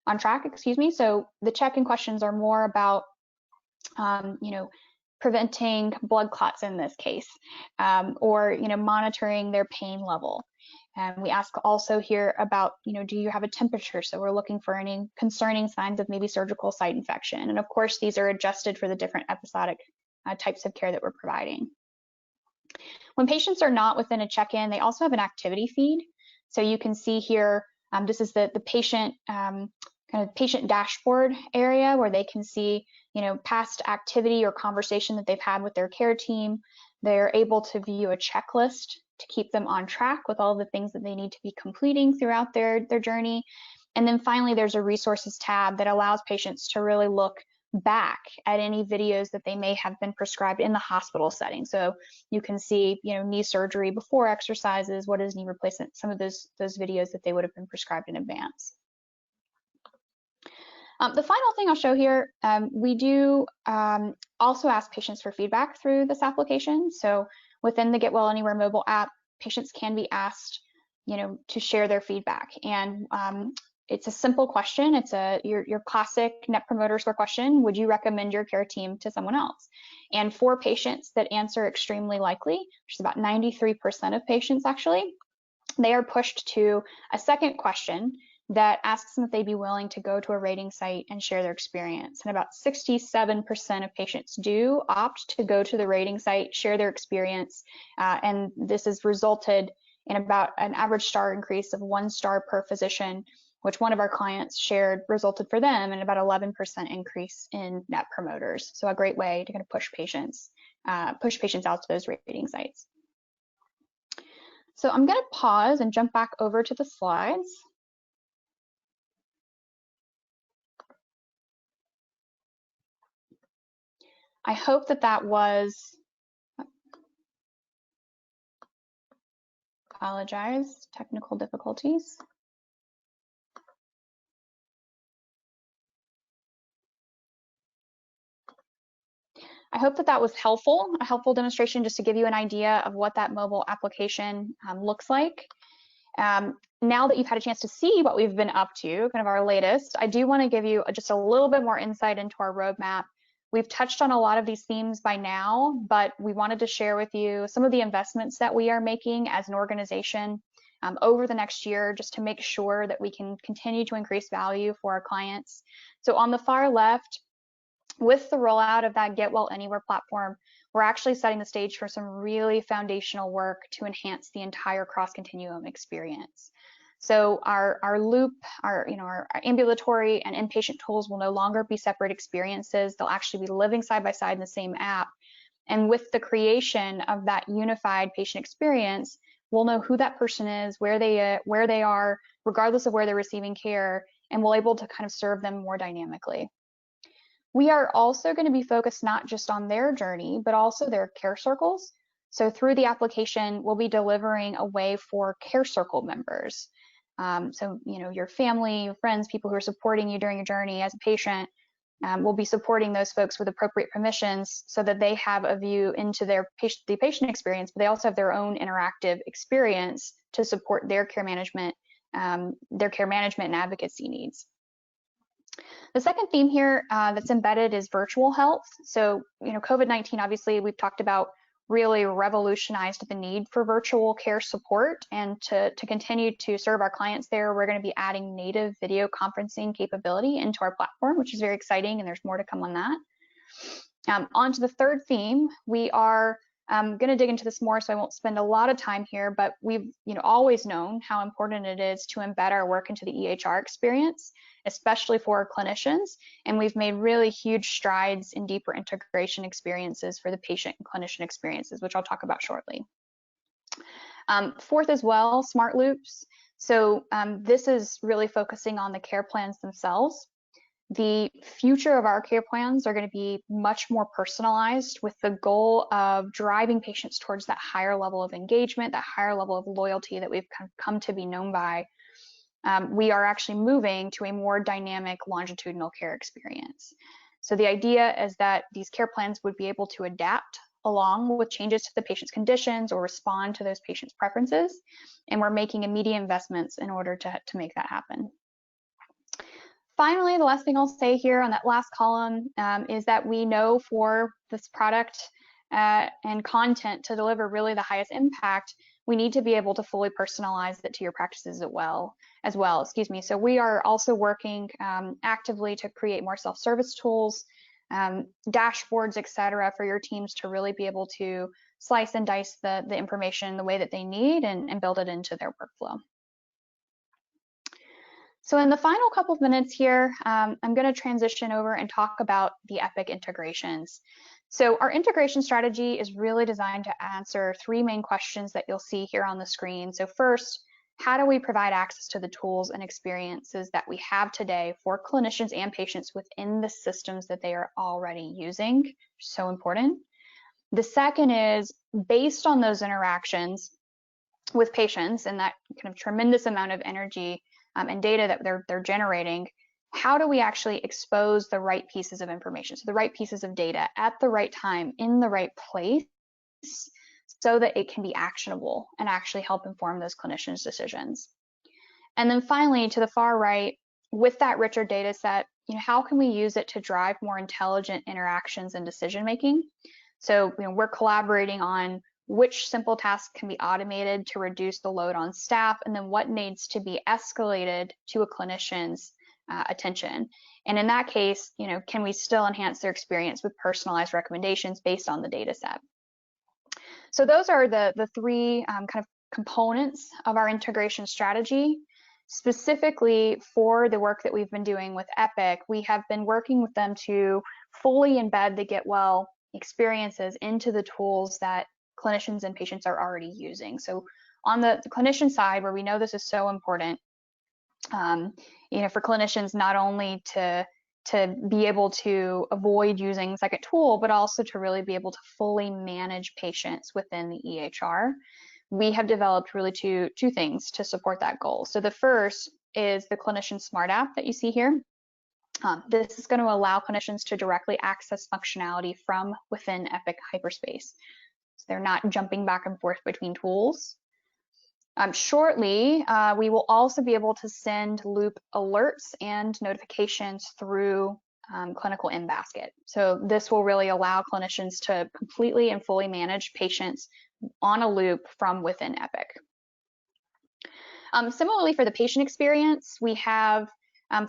So the check-in questions are more about, preventing blood clots in this case, or monitoring their pain level. And we ask also here about, do you have a temperature? So we're looking for any concerning signs of maybe surgical site infection. And of course, these are adjusted for the different episodic types of care that we're providing. When patients are not within a check-in, they also have an activity feed. So you can see here, this is the patient kind of patient dashboard area where they can see, past activity or conversation that they've had with their care team. They're able to view a checklist to keep them on track with all the things that they need to be completing throughout their journey. And then finally, there's a resources tab that allows patients to really look back at any videos that they may have been prescribed in the hospital setting. So you can see, knee surgery before exercises, what is knee replacement, some of those videos that they would have been prescribed in advance. The final thing I'll show here, we do also ask patients for feedback through this application. So within the GetWell Anywhere mobile app, patients can be asked, to share their feedback. And it's a simple question. It's your classic Net Promoter Score question. Would you recommend your care team to someone else? And for patients that answer extremely likely, which is about 93% of patients actually, they are pushed to a second question that asks them if they'd be willing to go to a rating site and share their experience. And about 67% of patients do opt to go to the rating site, share their experience, and this has resulted in about an average star increase of 1 star per physician, which one of our clients shared resulted for them in about 11% increase in net promoters. So a great way to kind of push patients out to those rating sites. So I'm going to pause and jump back over to the slides. I hope that was, apologize, technical difficulties. I hope that was helpful, a helpful demonstration just to give you an idea of what that mobile application looks like. Now that you've had a chance to see what we've been up to, kind of our latest, I do want to give you just a little bit more insight into our roadmap. We've touched on a lot of these themes by now, but we wanted to share with you some of the investments that we are making as an organization over the next year, just to make sure that we can continue to increase value for our clients. So on the far left, with the rollout of that GetWell Anywhere platform, we're actually setting the stage for some really foundational work to enhance the entire cross-continuum experience. So our loop, our ambulatory and inpatient tools will no longer be separate experiences. They'll actually be living side by side in the same app. And with the creation of that unified patient experience, we'll know who that person is, where they are, regardless of where they're receiving care, and we'll be able to kind of serve them more dynamically. We are also going to be focused not just on their journey, but also their care circles. So through the application, we'll be delivering a way for care circle members. So, your family, your friends, people who are supporting you during your journey as a patient, we'll be supporting those folks with appropriate permissions so that they have a view into the patient experience, but they also have their own interactive experience to support their care management and advocacy needs. The second theme here that's embedded is virtual health. So, COVID-19, obviously, we've talked about, really revolutionized the need for virtual care support. And to continue to serve our clients there, we're going to be adding native video conferencing capability into our platform, which is very exciting, and there's more to come on that. On to the third theme, we are going to dig into this more, so I won't spend a lot of time here, but we've always known how important it is to embed our work into the EHR experience, especially for our clinicians, and we've made really huge strides in deeper integration experiences for the patient and clinician experiences, which I'll talk about shortly. Fourth as well, smart loops. So this is really focusing on the care plans themselves. The future of our care plans are going to be much more personalized, with the goal of driving patients towards that higher level of engagement, that higher level of loyalty that we've come to be known by. We are actually moving to a more dynamic longitudinal care experience. So the idea is that these care plans would be able to adapt along with changes to the patient's conditions or respond to those patients' preferences, and we're making immediate investments in order to make that happen. Finally, the last thing I'll say here on that last column is that we know for this product and content to deliver really the highest impact, we need to be able to fully personalize it to your practices as well. So we are also working actively to create more self-service tools, dashboards, etc., for your teams to really be able to slice and dice the information the way that they need and build it into their workflow. So in the final couple of minutes here, I'm going to transition over and talk about the Epic integrations. So our integration strategy is really designed to answer three main questions that you'll see here on the screen. So first, how do we provide access to the tools and experiences that we have today for clinicians and patients within the systems that they are already using? So important. The second is, based on those interactions with patients and that kind of tremendous amount of energy and data that they're generating, how do we actually expose the right pieces of information, so the right pieces of data at the right time in the right place, so that it can be actionable and actually help inform those clinicians' decisions? And then finally, to the far right, with that richer data set, how can we use it to drive more intelligent interactions and decision making? So we're collaborating on which simple tasks can be automated to reduce the load on staff, and then what needs to be escalated to a clinician's attention. And in that case, can we still enhance their experience with personalized recommendations based on the data set? So those are the three kind of components of our integration strategy. Specifically for the work that we've been doing with Epic, we have been working with them to fully embed the GetWell experiences into the tools that clinicians and patients are already using. So on the clinician side, where we know this is so important, for clinicians not only to be able to avoid using a second tool, but also to really be able to fully manage patients within the EHR, we have developed really two things to support that goal. So the first is the Clinician Smart App that you see here. This is going to allow clinicians to directly access functionality from within Epic Hyperspace. So they're not jumping back and forth between tools. Shortly, we will also be able to send loop alerts and notifications through Clinical In-Basket. So this will really allow clinicians to completely and fully manage patients on a loop from within Epic. Similarly, for the patient experience, we have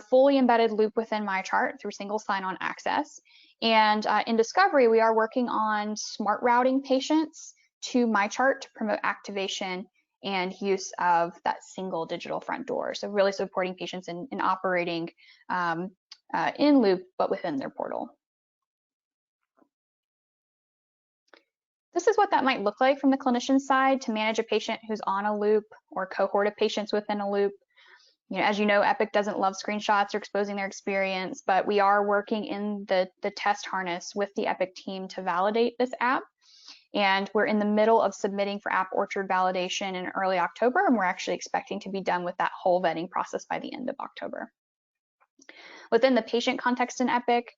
fully embedded loop within MyChart through single sign-on access. And in Discovery, we are working on smart routing patients to MyChart to promote activation and use of that single digital front door. So really supporting patients in operating in Loop, but within their portal. This is what that might look like from the clinician side to manage a patient who's on a Loop or cohort of patients within a Loop. As you know, Epic doesn't love screenshots or exposing their experience, but we are working in the test harness with the Epic team to validate this app. And we're in the middle of submitting for App Orchard validation in early October, and we're actually expecting to be done with that whole vetting process by the end of October. Within the patient context in Epic,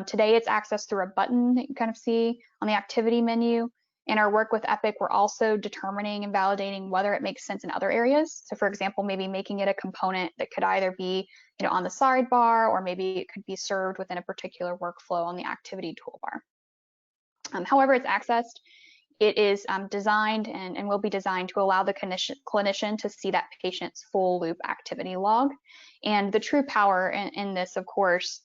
today it's accessed through a button that you kind of see on the activity menu. In our work with Epic, we're also determining and validating whether it makes sense in other areas. So for example, maybe making it a component that could either be on the sidebar, or maybe it could be served within a particular workflow on the activity toolbar. However it's accessed, it is designed and will be designed to allow the clinician to see that patient's full Loop activity log. And the true power in this, of course,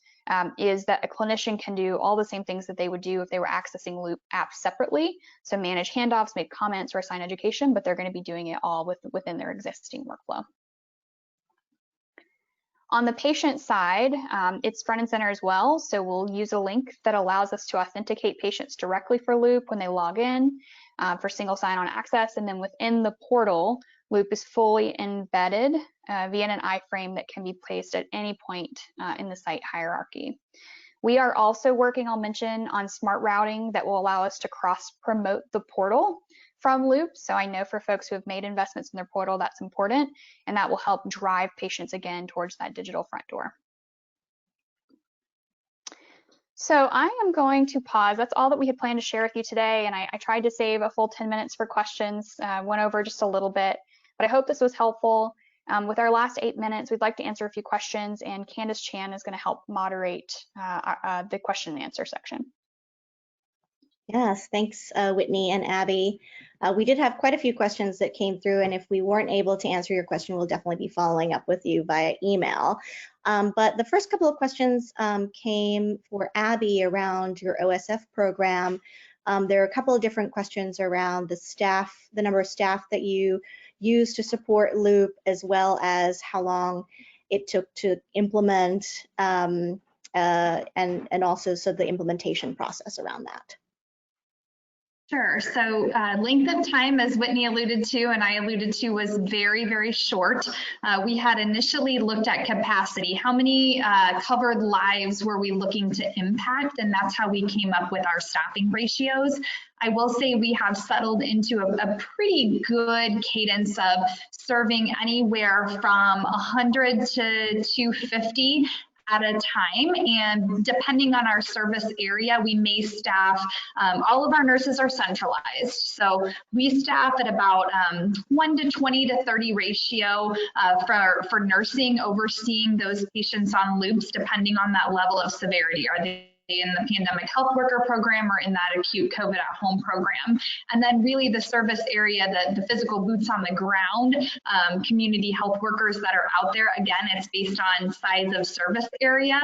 is that a clinician can do all the same things that they would do if they were accessing Loop apps separately. So manage handoffs, make comments, or assign education, but they're going to be doing it all within their existing workflow. On the patient side, it's front and center as well. So we'll use a link that allows us to authenticate patients directly for Loop when they log in for single sign-on access. And then within the portal, Loop is fully embedded via an iframe that can be placed at any point in the site hierarchy. We are also working, I'll mention, on smart routing that will allow us to cross-promote the portal from Loop. So I know for folks who have made investments in their portal, that's important, and that will help drive patients again towards that digital front door. So I am going to pause. That's all that we had planned to share with you today, and I tried to save a full 10 minutes for questions, went over just a little bit, but I hope this was helpful. With our last 8 minutes, we'd like to answer a few questions, and Candace Chan is going to help moderate the question and answer section. Yes, thanks, Whitney and Abby. We did have quite a few questions that came through, and if we weren't able to answer your question, we'll definitely be following up with you via email. But the first couple of questions came for Abby around your OSF program. There are a couple of different questions around the staff, the number of staff that you use to support Loop, as well as how long it took to implement, and also the implementation process around that. Sure. So length of time, as Whitney alluded to and I alluded to, was very, very short. We had initially looked at capacity. How many covered lives were we looking to impact? And that's how we came up with our staffing ratios. I will say we have settled into a pretty good cadence of serving anywhere from 100 to 250 at a time, and depending on our service area, we may staff, all of our nurses are centralized, so we staff at about 1 to 20 to 30 ratio for nursing, overseeing those patients on Loops, depending on that level of severity. Are they in the pandemic health worker program or in that acute COVID at home program? And then really the service area, the physical boots on the ground, community health workers that are out there, again, it's based on size of service area.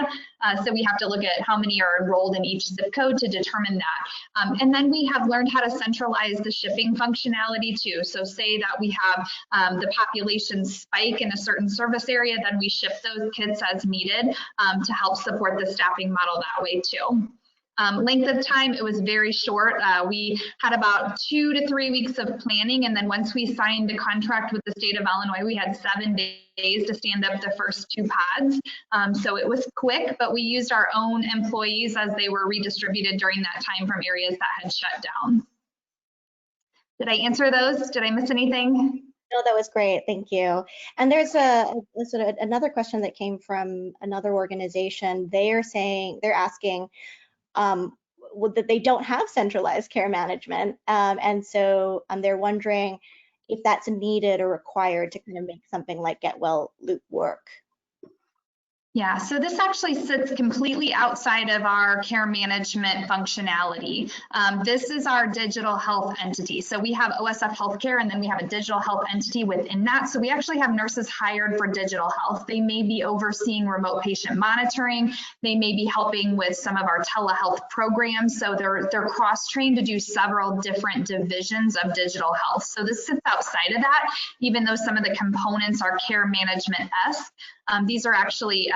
So we have to look at how many are enrolled in each zip code to determine that. And then we have learned how to centralize the shipping functionality too. So say that we have the population spike in a certain service area, then we ship those kits as needed to help support the staffing model that way too. Length of time, it was very short. We had about 2 to 3 weeks of planning, and then once we signed the contract with the state of Illinois, we had 7 days to stand up the first 2 pods. So it was quick, but we used our own employees as they were redistributed during that time from areas that had shut down. Did I answer those? Did I miss anything? No, that was great. Thank you. And there's another question that came from another organization. They're asking that they don't have centralized care management, and so they're wondering if that's needed or required to kind of make something like GetWell Loop work. Yeah, so this actually sits completely outside of our care management functionality. This is our digital health entity. So we have OSF HealthCare, and then we have a digital health entity within that. So we actually have nurses hired for digital health. They may be overseeing remote patient monitoring. They may be helping with some of our telehealth programs. So they're cross-trained to do several different divisions of digital health. So this sits outside of that, even though some of the components are care management-esque. These are actually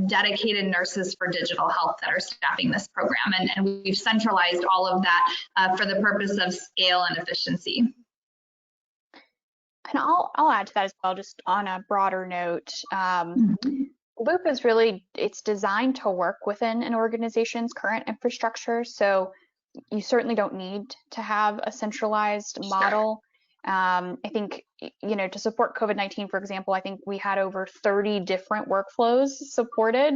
dedicated nurses for digital health that are staffing this program, and we've centralized all of that for the purpose of scale and efficiency. And I'll add to that as well, just on a broader note. Loop is really, it's designed to work within an organization's current infrastructure, so you certainly don't need to have a centralized model. I think, you know, to support COVID-19, for example, I think we had over 30 different workflows supported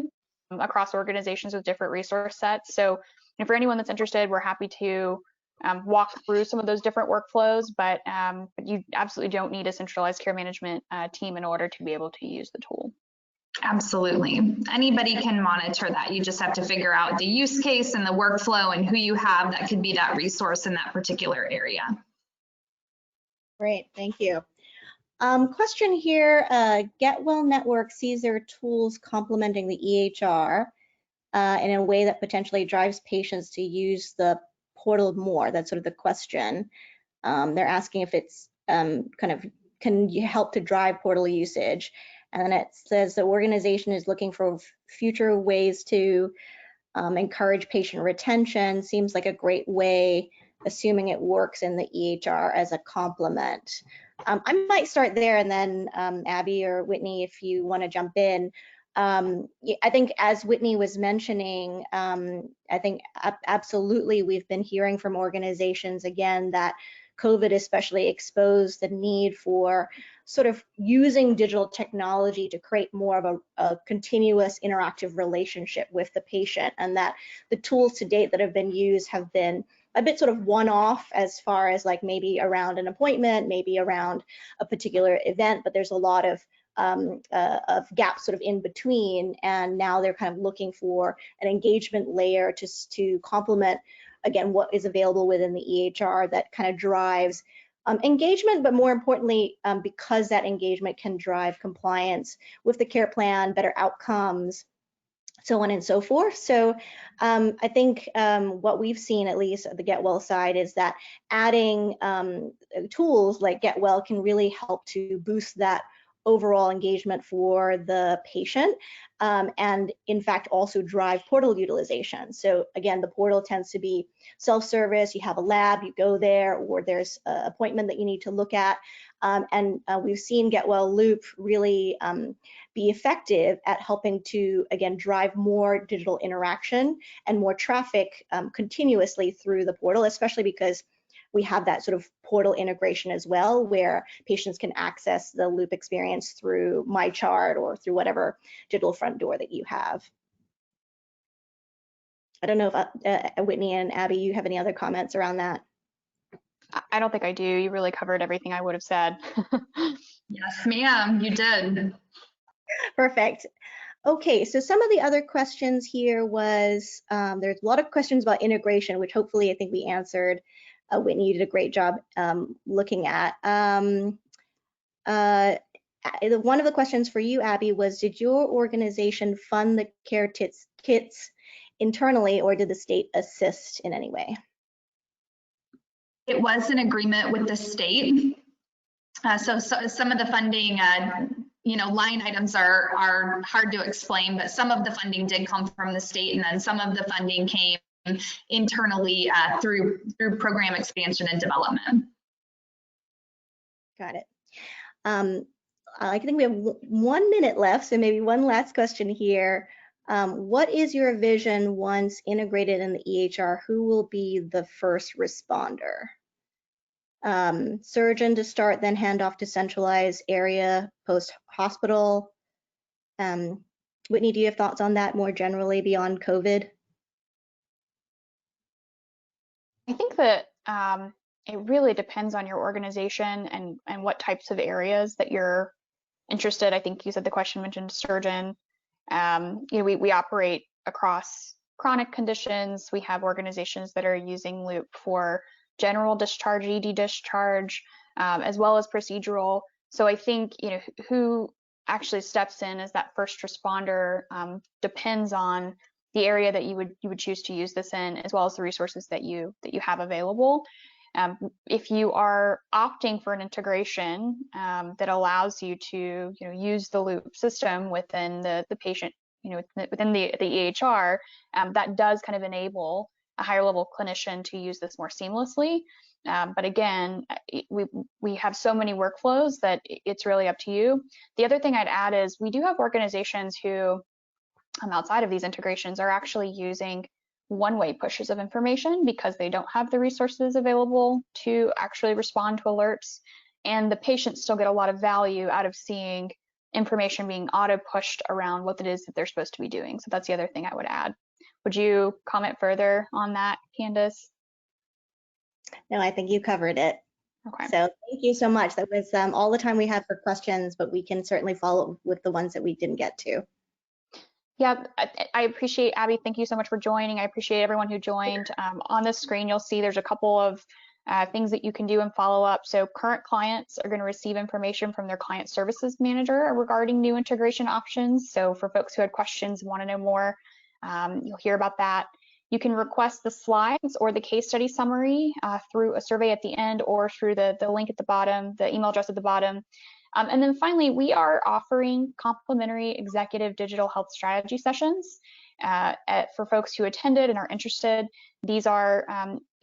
across organizations with different resource sets. So, and for anyone that's interested, we're happy to walk through some of those different workflows, but you absolutely don't need a centralized care management team in order to be able to use the tool. Absolutely. Anybody can monitor that. You just have to figure out the use case and the workflow and who you have that could be that resource in that particular area. Great, thank you. Question here, GetWell Network sees their tools complementing the EHR in a way that potentially drives patients to use the portal more. That's sort of the question. They're asking if it's can you help to drive portal usage? And then it says the organization is looking for future ways to encourage patient retention. Seems like a great way, assuming it works in the EHR as a complement. I might start there, and then Abby or Whitney, if you want to jump in. I think as Whitney was mentioning, I think absolutely we've been hearing from organizations again that COVID especially exposed the need for sort of using digital technology to create more of a continuous interactive relationship with the patient, and that the tools to date that have been used have been a bit sort of one-off as far as like maybe around an appointment, maybe around a particular event, but there's a lot of gaps sort of in between, and now they're kind of looking for an engagement layer to complement again what is available within the EHR that kind of drives engagement, but more importantly, because that engagement can drive compliance with the care plan, better outcomes, so on and so forth. So I think what we've seen, at least at the GetWell side, is that adding tools like GetWell can really help to boost that overall engagement for the patient, and in fact also drive portal utilization. So again, the portal tends to be self-service. You have a lab, you go there, or there's an appointment that you need to look at, and we've seen GetWell Loop really be effective at helping to, again, drive more digital interaction and more traffic continuously through the portal, especially because we have that sort of portal integration as well, where patients can access the Loop experience through MyChart or through whatever digital front door that you have. I don't know if Whitney and Abby, you have any other comments around that? I don't think I do. You really covered everything I would have said. Yes, ma'am, you did. Perfect. Okay, so some of the other questions here was, there's a lot of questions about integration, which hopefully I think we answered. Whitney, you did a great job looking at. One of the questions for you, Abby, was, did your organization fund the care kits internally, or did the state assist in any way? It was an agreement with the state. So some of the funding, line items are hard to explain, but some of the funding did come from the state, and then some of the funding came internally through program expansion and development. Got it. I think we have 1 minute left, so maybe one last question here. What is your vision once integrated in the EHR? Who will be the first responder? Surgeon to start, then hand off to centralized area post-hospital. Whitney, do you have thoughts on that more generally beyond COVID? I think that it really depends on your organization and what types of areas that you're interested. I think you said the question mentioned surgeon. We operate across chronic conditions. We have organizations that are using Loop for general discharge, ED discharge, as well as procedural. So I think who actually steps in as that first responder depends on the area that you would choose to use this in, as well as the resources that you have available. If you are opting for an integration that allows you to use the Loop system within the patient, within the EHR, that does kind of enable a higher level clinician to use this more seamlessly. But again, we have so many workflows that it's really up to you. The other thing I'd add is we do have organizations who, outside of these integrations, are actually using one-way pushes of information because they don't have the resources available to actually respond to alerts. And the patients still get a lot of value out of seeing information being auto-pushed around what it is that they're supposed to be doing. So that's the other thing I would add. Would you comment further on that, Candace? No, I think you covered it. Okay. So thank you so much. That was all the time we had for questions, but we can certainly follow with the ones that we didn't get to. Yeah, I appreciate, Abby, thank you so much for joining. I appreciate everyone who joined. On the screen, you'll see there's a couple of things that you can do and follow up. So current clients are going to receive information from their client services manager regarding new integration options. So for folks who had questions, want to know more, you'll hear about that. You can request the slides or the case study summary through a survey at the end or through the link at the bottom, the email address at the bottom. And then finally, we are offering complimentary executive digital health strategy sessions for folks who attended and are interested. These are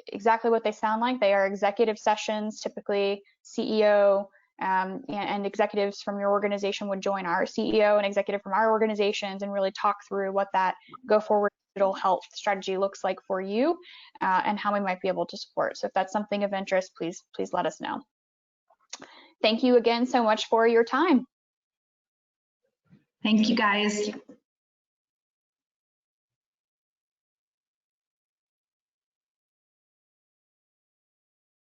exactly what they sound like. They are executive sessions. Typically, CEO and executives from your organization would join our CEO and executive from our organizations and really talk through what that go forward digital health strategy looks like for you and how we might be able to support. So if that's something of interest, please let us know. Thank you again so much for your time. Thank you, guys.